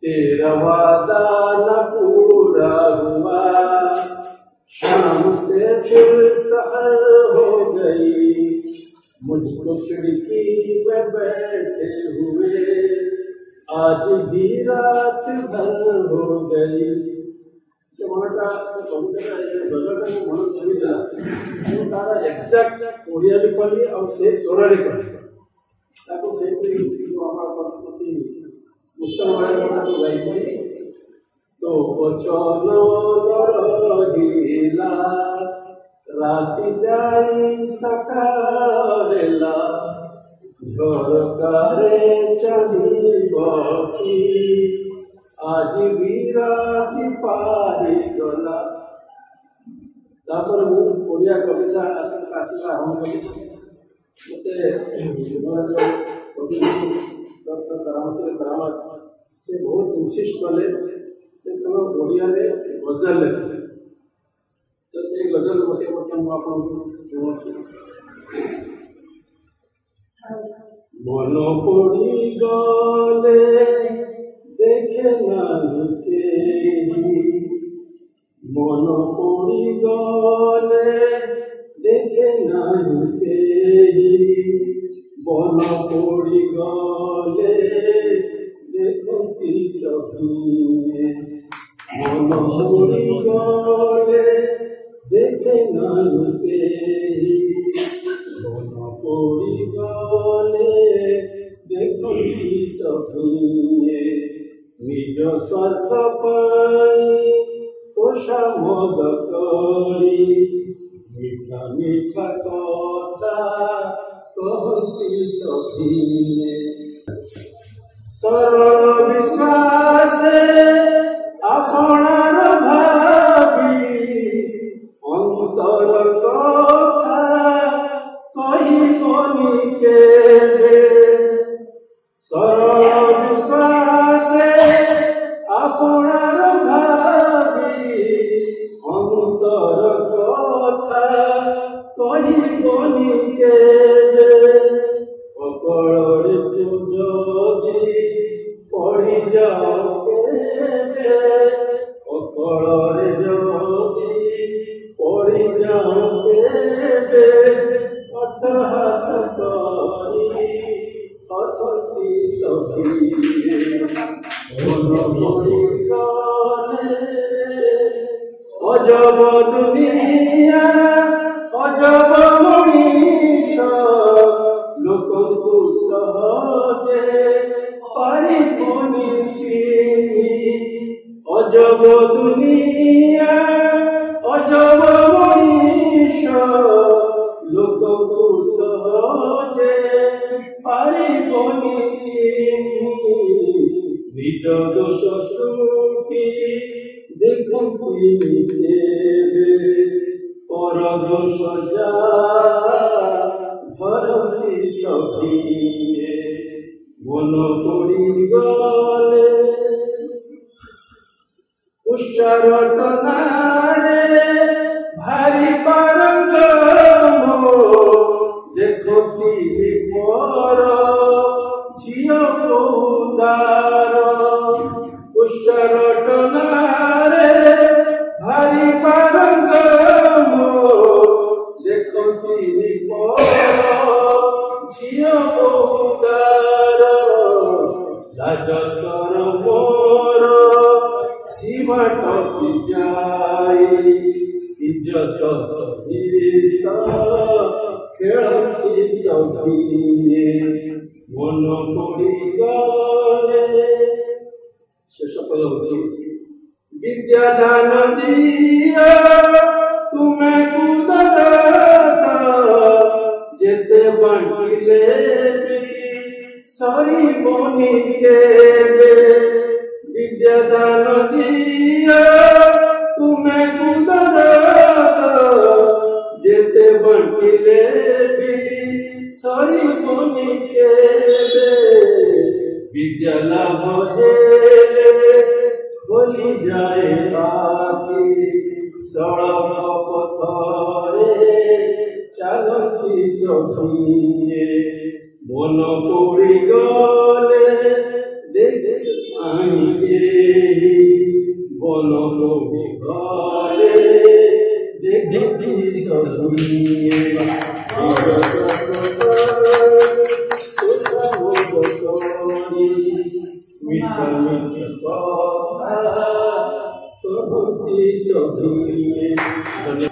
तेरा वादा न पूरा हुआ, शाम से फिर सहर हो गई, मुझको खिड़की में बैठे हुए आज भी रात भर हो गई। से मनटा से कविता गजलटा मन छुईला तार एक्जाक्ट ओडिया भी पढ़ी और से स्वरले पढ़ी ताको सेठी हमारा प्रति पुस्तक वाला तो गाई तो वचन रहिला राति जाई सकाळेला झरकारे चाही बसी आज भी राति पारी गला। तापर मु ओडिया कविता आसन आसीला हम मते जो कवि सब करामत से बहुत इंसिस्ट कले कि तुम ओडिया रे गजल लिखे तो से गजल मते हम आपन सुनो मन पड़ी गले देखे नहीं केही, मन पड़ी गले देखे नहीं केही, मन पड़ी गले देखती सभी, मन पड़ी गले देखे नहीं केही, मन पड़ी गले देखती सभी, निज स्वार्थ पाई तोषा मद करी मीठा मीठा कथा कहती सखी। सरल विश्वास आपणार भावी अंतर कथा कहिबनि केबे, सरल विश्वास आपणार भावी अंतर कथा कहिबनि केबे, अकଳରେ ଯଦି ପଡ଼ି ଯାଅ କେବେ, ଅକଳରେ ଯଦି ପଡ଼ି ଯାଅ କେବେ, ଅଟ୍ଟହାସ କରି हसती सभी अजब दुनिया अजब मनीष लोकଙ୍କୁ सहजे पारिबनि चिन्हि, अजब दुनिया अजब मनीष लोकଙ୍କୁ सहजे पारिबनि चिन्हि, निज दोष त्रुटि देखती केबे, पर दोष जा धरती सखिए, मन पड़ी गले उच्चारटनारे भारी पारंगम देखती पर झियो उदार, उच्चारटनारे भारी पारंगम देखती पर झियो उदार, लाज सरमोर सीमा टपी जाई इज्जत सहित खेलती सखिए, मन पड़ी गले शेष पद विद्यादान दिया तुम्हें कुदरत जेते बांटिले सरिबनि केबे, विद्यादान दिया तुम्हें कुदरत जेते बांटिले सरिबनि केबे, विद्या लाभ हेले खोली जाए आखि सड़क पथरे चालती सखिए, मन पड़ी गले Mitta